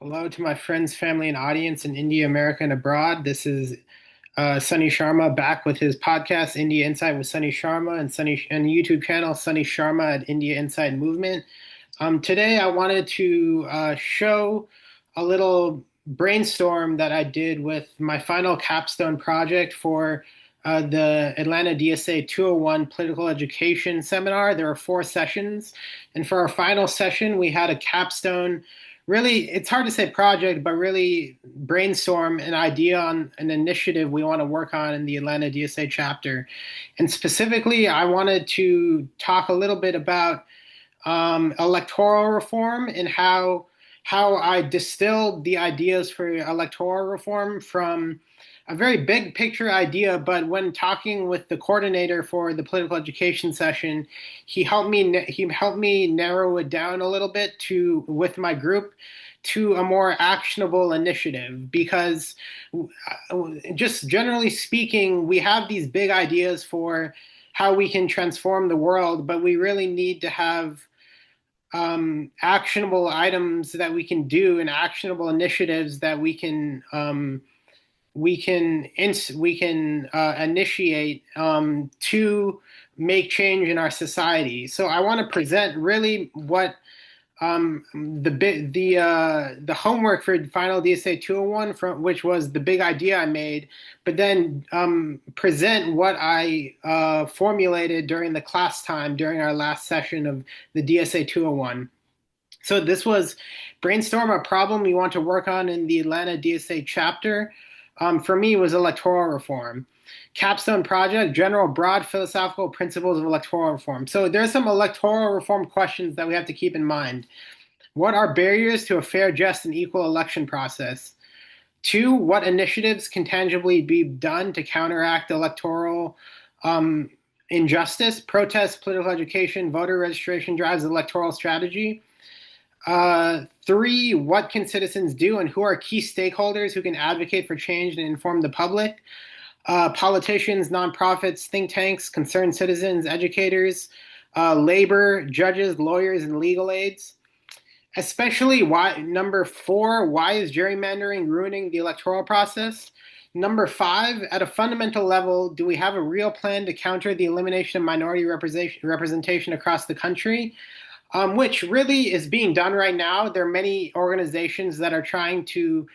Hello to my friends, family, and audience in India, America, and abroad. This is Sunny Sharma back with his podcast, India Insight with Sunny Sharma, and YouTube channel, Sunny Sharma at India Insight Movement. Today, I wanted to show a little brainstorm that I did with my final capstone project for the Atlanta DSA 201 Political Education Seminar. There were 4 sessions, and for our final session, we had a capstone. Really, it's hard to say project, but really brainstorm an idea on an initiative we want to work on in the Atlanta DSA chapter. And specifically, I wanted to talk a little bit about electoral reform and how I distilled the ideas for electoral reform from a very big picture idea, but when talking with the coordinator for the political education session, he helped me narrow it down a little bit to with my group to a more actionable initiative because just generally speaking, we have these big ideas for how we can transform the world, but we really need to have actionable items that we can do and actionable initiatives that we can initiate to make change in our society. So I want to present really what the homework for final DSA 201 from which was the big idea I made, but then present what I formulated during the class time during our last session of the DSA 201. So this was brainstorm a problem you want to work on in the Atlanta DSA chapter. For me, it was electoral reform. Capstone project, general broad philosophical principles of electoral reform. So there's some electoral reform questions that we have to keep in mind. What are barriers to a fair, just, and equal election process? 2, what initiatives can tangibly be done to counteract electoral injustice? Protest, political education, voter registration drives, electoral strategy. 3, what can citizens do and who are key stakeholders who can advocate for change and inform the public? Politicians, nonprofits, think tanks, concerned citizens, educators, labor, judges, lawyers, and legal aids. Especially number 4, why is gerrymandering ruining the electoral process? Number 5, at a fundamental level, do we have a real plan to counter the elimination of minority representation across the country? Which really is being done right now. There are many organizations that are trying to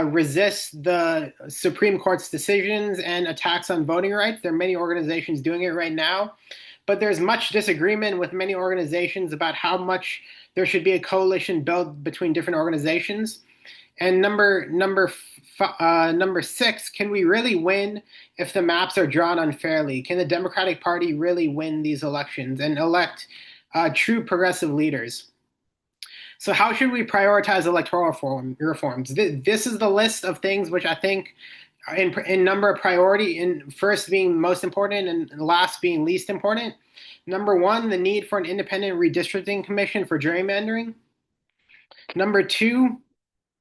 resist the Supreme Court's decisions and attacks on voting rights. There are many organizations doing it right now. But there's much disagreement with many organizations about how much there should be a coalition built between different organizations. And number 6, can we really win if the maps are drawn unfairly? Can the Democratic Party really win these elections and elect true progressive leaders? So how should we prioritize electoral reforms? This is the list of things which I think in number of priority, in first being most important and last being least important. Number 1, the need for an independent redistricting commission for gerrymandering. Number 2,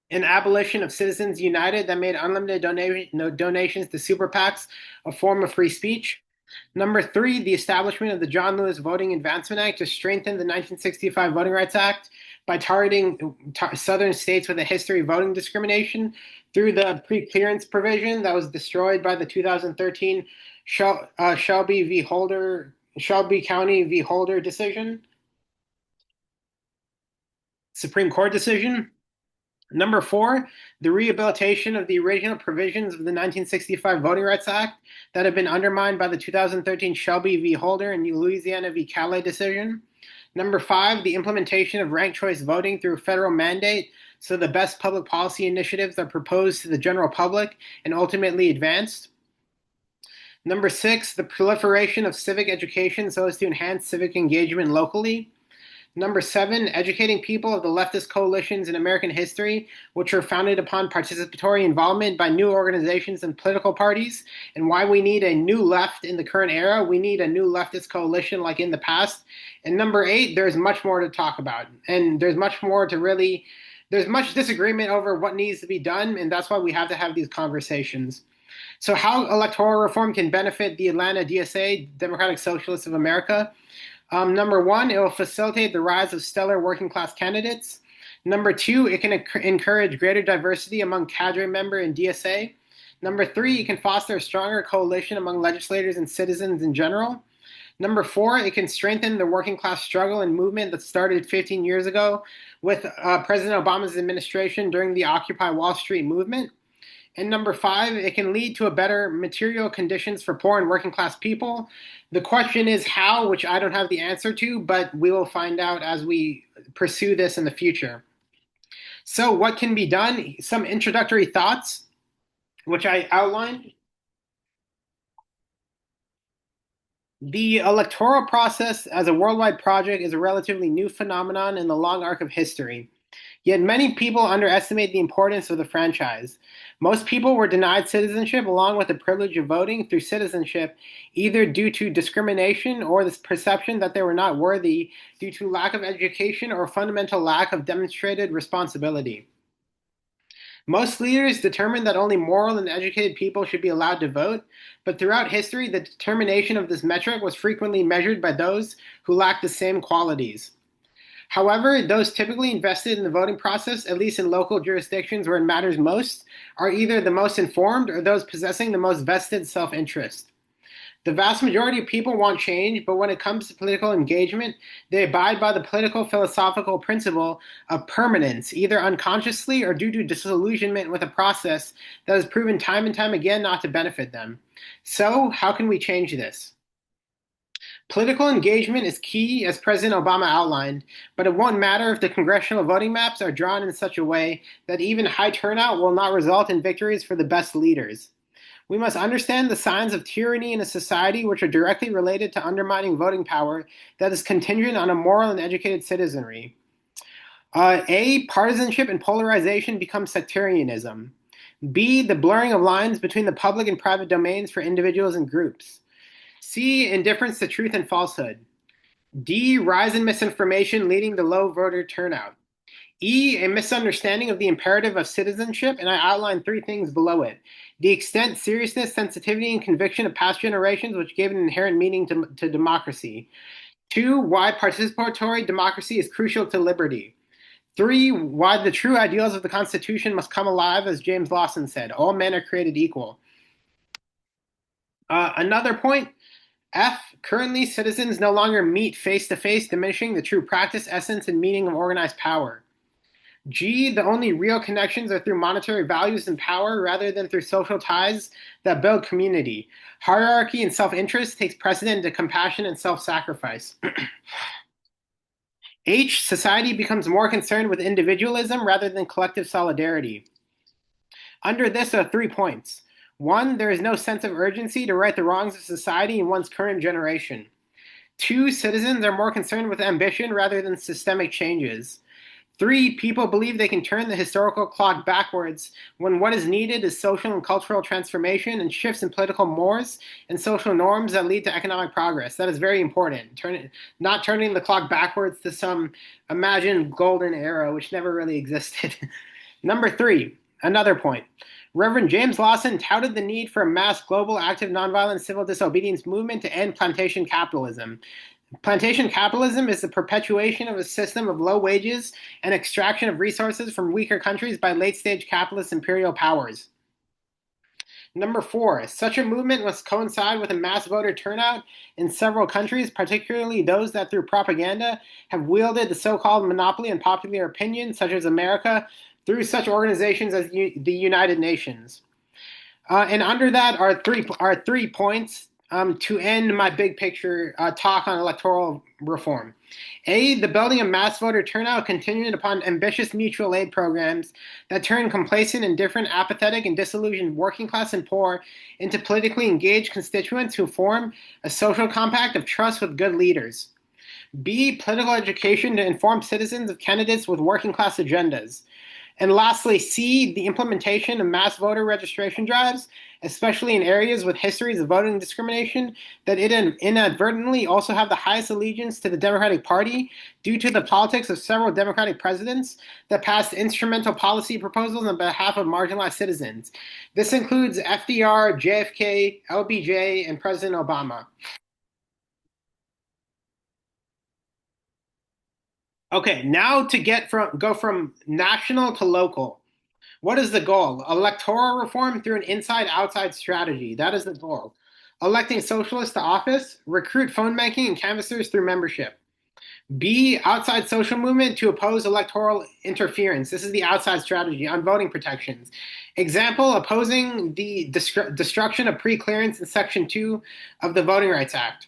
an abolition of Citizens United that made unlimited donations to super PACs a form of free speech. Number 3, the establishment of the John Lewis Voting Advancement Act to strengthen the 1965 Voting Rights Act by targeting southern states with a history of voting discrimination through the pre-clearance provision that was destroyed by the 2013 Shelby County v. Holder decision, Supreme Court decision. Number 4, the rehabilitation of the original provisions of the 1965 Voting Rights Act that have been undermined by the 2013 Shelby v. Holder and Louisiana v. Calais decision. Number 5, the implementation of ranked choice voting through federal mandate so the best public policy initiatives are proposed to the general public and ultimately advanced. Number 6, the proliferation of civic education so as to enhance civic engagement locally. Number 7, educating people of the leftist coalitions in American history, which are founded upon participatory involvement by new organizations and political parties, and why we need a new left in the current era. We need a new leftist coalition like in the past. And number 8, there's much more to talk about. And there's much disagreement over what needs to be done, and that's why we have to have these conversations. So how electoral reform can benefit the Atlanta DSA, Democratic Socialists of America? Number 1, it will facilitate the rise of stellar working class candidates. Number two, it can encourage greater diversity among cadre member and DSA. Number three, it can foster a stronger coalition among legislators and citizens in general. Number four, it can strengthen the working class struggle and movement that started 15 years ago with President Obama's administration during the Occupy Wall Street movement. And number five, it can lead to a better material conditions for poor and working class people. The question is how, which I don't have the answer to, but we will find out as we pursue this in the future. So, what can be done? Some introductory thoughts, which I outlined. The electoral process as a worldwide project is a relatively new phenomenon in the long arc of history. Yet many people underestimate the importance of the franchise. Most people were denied citizenship along with the privilege of voting through citizenship, either due to discrimination or the perception that they were not worthy due to lack of education or fundamental lack of demonstrated responsibility. Most leaders determined that only moral and educated people should be allowed to vote, but throughout history, the determination of this metric was frequently measured by those who lacked the same qualities. However, those typically invested in the voting process, at least in local jurisdictions where it matters most, are either the most informed or those possessing the most vested self-interest. The vast majority of people want change, but when it comes to political engagement, they abide by the political philosophical principle of permanence, either unconsciously or due to disillusionment with a process that has proven time and time again not to benefit them. So, how can we change this? Political engagement is key, as President Obama outlined, but it won't matter if the congressional voting maps are drawn in such a way that even high turnout will not result in victories for the best leaders. We must understand the signs of tyranny in a society which are directly related to undermining voting power that is contingent on a moral and educated citizenry. A, partisanship and polarization become sectarianism. B, the blurring of lines between the public and private domains for individuals and groups. C, indifference to truth and falsehood. D, rise in misinformation leading to low voter turnout. E, a misunderstanding of the imperative of citizenship, and I outlined three things below it. The extent, seriousness, sensitivity, and conviction of past generations, which gave an inherent meaning to democracy. Two, why participatory democracy is crucial to liberty. Three, why the true ideals of the Constitution must come alive, as James Lawson said, all men are created equal. Another point, F, currently citizens no longer meet face to face, diminishing the true practice, essence, and meaning of organized power. G, the only real connections are through monetary values and power rather than through social ties that build community. Hierarchy and self-interest takes precedent to compassion and self-sacrifice. H, society becomes more concerned with individualism rather than collective solidarity. Under this are 3 points. One, there is no sense of urgency to right the wrongs of society in one's current generation. Two, citizens are more concerned with ambition rather than systemic changes. Three, people believe they can turn the historical clock backwards when what is needed is social and cultural transformation and shifts in political mores and social norms that lead to economic progress. That is very important. Not turning the clock backwards to some imagined golden era, which never really existed. Number three, another point. Reverend James Lawson touted the need for a mass global active nonviolent civil disobedience movement to end plantation capitalism. Plantation capitalism is the perpetuation of a system of low wages and extraction of resources from weaker countries by late-stage capitalist imperial powers. Number four, such a movement must coincide with a mass voter turnout in several countries, particularly those that through propaganda have wielded the so-called monopoly on popular opinion, such as America, through such organizations as the United Nations. And under that are three points to end my big picture talk on electoral reform. A, the building of mass voter turnout contingent upon ambitious mutual aid programs that turn complacent, indifferent, apathetic, and disillusioned working class and poor into politically engaged constituents who form a social compact of trust with good leaders. B, political education to inform citizens of candidates with working class agendas. And lastly, C, the implementation of mass voter registration drives, especially in areas with histories of voting discrimination, that inadvertently also have the highest allegiance to the Democratic Party due to the politics of several Democratic presidents that passed instrumental policy proposals on behalf of marginalized citizens. This includes FDR, JFK, LBJ, and President Obama. Okay, now to go from national to local. What is the goal? Electoral reform through an inside-outside strategy. That is the goal. Electing socialists to office, recruit phone banking and canvassers through membership. B, outside social movement to oppose electoral interference. This is the outside strategy on voting protections. Example, opposing the destruction of pre-clearance in Section 2 of the Voting Rights Act.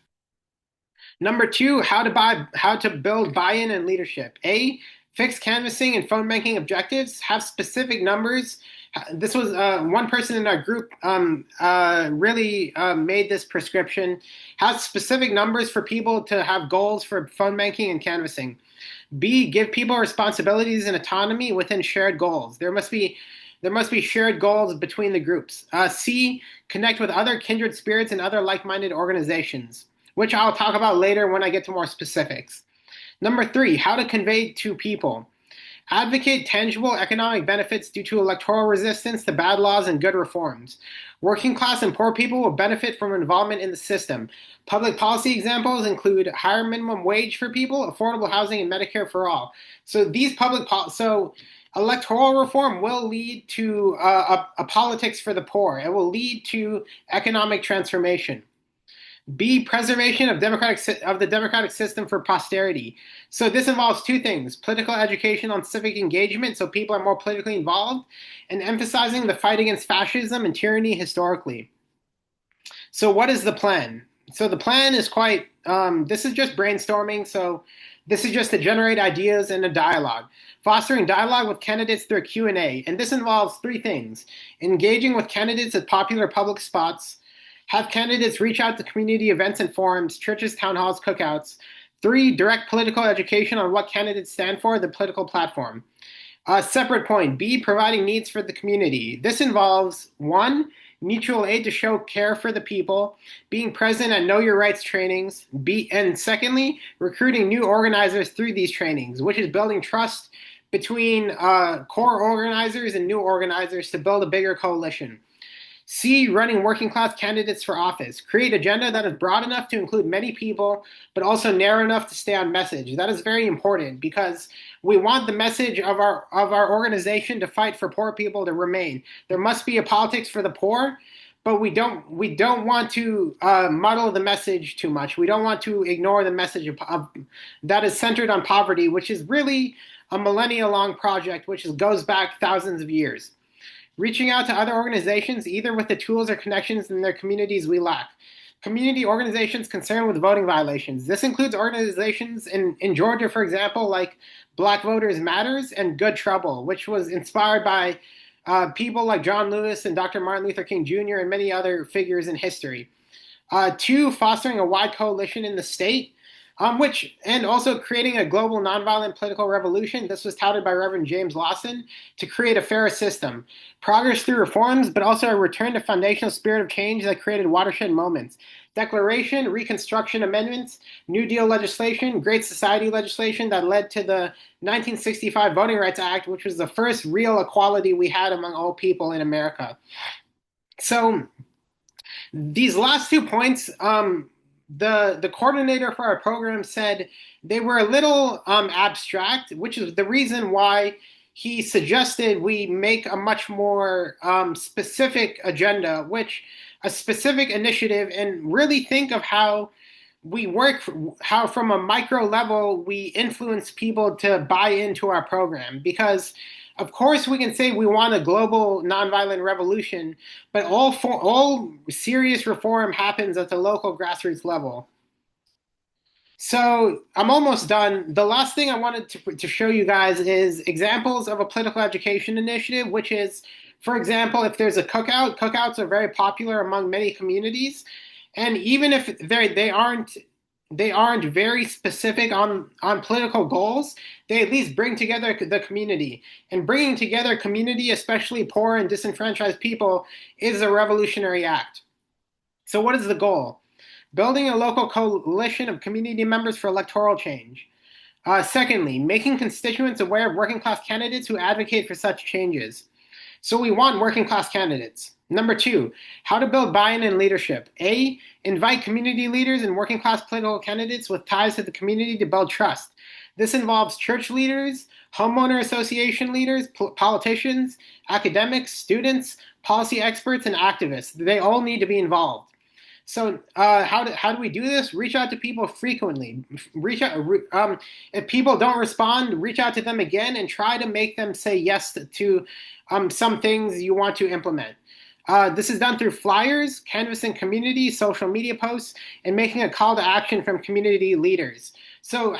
Number two, how to build buy-in and leadership. A, fixed canvassing and phone banking objectives. Have specific numbers. This was one person in our group really made this prescription. Has specific numbers for people to have goals for phone banking and canvassing. B, give people responsibilities and autonomy within shared goals. There must be shared goals between the groups. C, connect with other kindred spirits and other like-minded organizations, which I'll talk about later when I get to more specifics. Number three, how to convey to people. Advocate tangible economic benefits due to electoral resistance to bad laws and good reforms. Working class and poor people will benefit from involvement in the system. Public policy examples include higher minimum wage for people, affordable housing, and Medicare for all. So electoral reform will lead to a politics for the poor. It will lead to economic transformation. B, preservation of the democratic system for posterity. So this involves two things: political education on civic engagement, so people are more politically involved, and emphasizing the fight against fascism and tyranny historically. So what is the plan? So the plan is this is just brainstorming, so this is just to generate ideas and a dialogue. Fostering dialogue with candidates through a Q&A, and this involves three things: engaging with candidates at popular public spots, have candidates reach out to community events and forums, churches, town halls, cookouts. Three, direct political education on what candidates stand for, the political platform. Separate point, B, providing needs for the community. This involves one, mutual aid to show care for the people, being present at Know Your Rights trainings, and secondly, recruiting new organizers through these trainings, which is building trust between core organizers and new organizers to build a bigger coalition. C, running working class candidates for office. Create agenda that is broad enough to include many people, but also narrow enough to stay on message. That is very important because we want the message of our organization to fight for poor people to remain. There must be a politics for the poor, but we don't want to muddle the message too much. We don't want to ignore the message that is centered on poverty, which is really a millennia-long project, which goes back thousands of years. Reaching out to other organizations, either with the tools or connections in their communities we lack. Community organizations concerned with voting violations. This includes organizations in Georgia, for example, like Black Voters Matters and Good Trouble, which was inspired by people like John Lewis and Dr. Martin Luther King Jr. and many other figures in history. Two, fostering a wide coalition in the state, and also creating a global nonviolent political revolution. This was touted by Reverend James Lawson to create a fairer system. Progress through reforms, but also a return to foundational spirit of change that created watershed moments. Declaration, Reconstruction amendments, New Deal legislation, Great Society legislation that led to the 1965 Voting Rights Act, which was the first real equality we had among all people in America. So these last 2 points, the coordinator for our program said they were a little abstract, which is the reason why he suggested we make a much more specific agenda, a specific initiative, and really think of how we work, how from a micro level we influence people to buy into our program. Because of course we can say we want a global nonviolent revolution, but all serious reform happens at the local grassroots level. So I'm almost done. The last thing I wanted to show you guys is examples of a political education initiative, which is, for example, if there's a cookout, cookouts are very popular among many communities. And even if they aren't very specific on political goals, they at least bring together the community. And bringing together community, especially poor and disenfranchised people, is a revolutionary act. So what is the goal? Building a local coalition of community members for electoral change. Secondly, making constituents aware of working class candidates who advocate for such changes. So we want working class candidates. Number two, how to build buy-in and leadership. A, invite community leaders and working class political candidates with ties to the community to build trust. This involves church leaders, homeowner association leaders, politicians, academics, students, policy experts, and activists. They all need to be involved. So how do we do this? Reach out to people frequently. Reach out. If people don't respond, reach out to them again and try to make them say yes to some things you want to implement. This is done through flyers, canvassing community, social media posts, and making a call to action from community leaders. So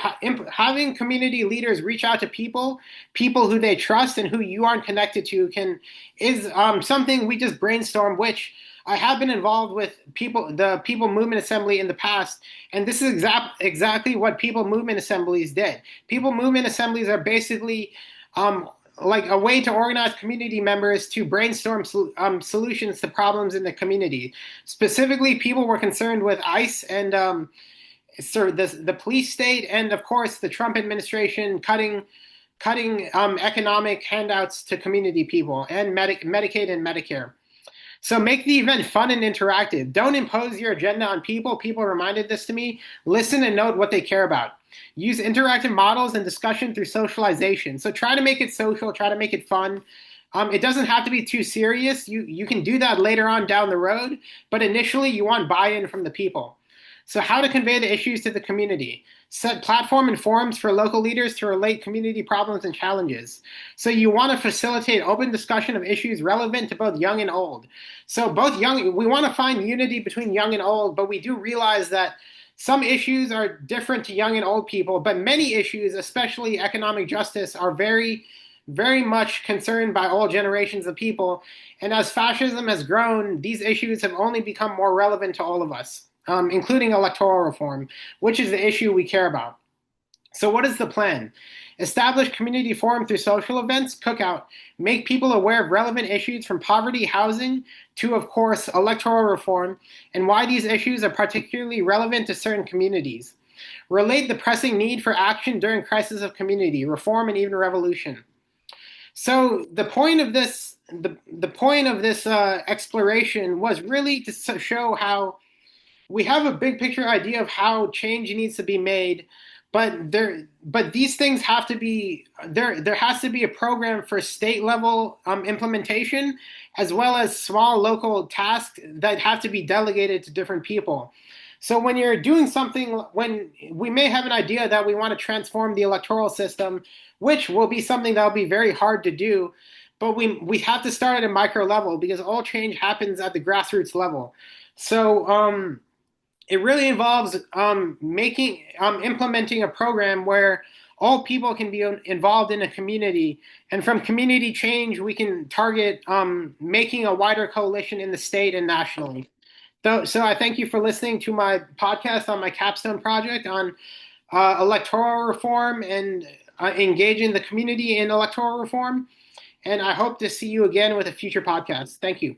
having community leaders reach out to people who they trust and who you aren't connected to, is something we just brainstorm. Which I have been involved with the People Movement Assembly in the past, and this is exactly what People Movement Assemblies did. People Movement Assemblies are basically like a way to organize community members to brainstorm solutions to problems in the community. Specifically, people were concerned with ICE and the police state, and of course the Trump administration cutting economic handouts to community people, and Medicaid and Medicare. So make the event fun and interactive. Don't impose your agenda on people. People reminded this to me. Listen and note what they care about. Use interactive models and discussion through socialization. So try to make it social, try to make it fun. It doesn't have to be too serious. You can do that later on down the road, but initially you want buy-in from the people. So how to convey the issues to the community. Set platform and forums for local leaders to relate community problems and challenges. So you want to facilitate open discussion of issues relevant to both young and old. So we want to find unity between young and old, but we do realize that some issues are different to young and old people, but many issues, especially economic justice, are very, very much concerned by all generations of people. And as fascism has grown, these issues have only become more relevant to all of us, including electoral reform, which is the issue we care about. So what is the plan? Establish community forum through social events, cookout, make people aware of relevant issues from poverty, housing, to, of course, electoral reform, and why these issues are particularly relevant to certain communities. Relate the pressing need for action during crisis of community, reform, and even revolution. So the point of this, exploration was really to show how we have a big picture idea of how change needs to be made, but these things have to be there. There has to be a program for state level implementation, as well as small local tasks that have to be delegated to different people. So when you're doing something, when we may have an idea that we want to transform the electoral system, which will be something that will be very hard to do, but we have to start at a micro level because all change happens at the grassroots level. So it really involves implementing a program where all people can be involved in a community, and from community change, we can target making a wider coalition in the state and nationally. So I thank you for listening to my podcast on my Capstone project on electoral reform and engaging the community in electoral reform. And I hope to see you again with a future podcast. Thank you.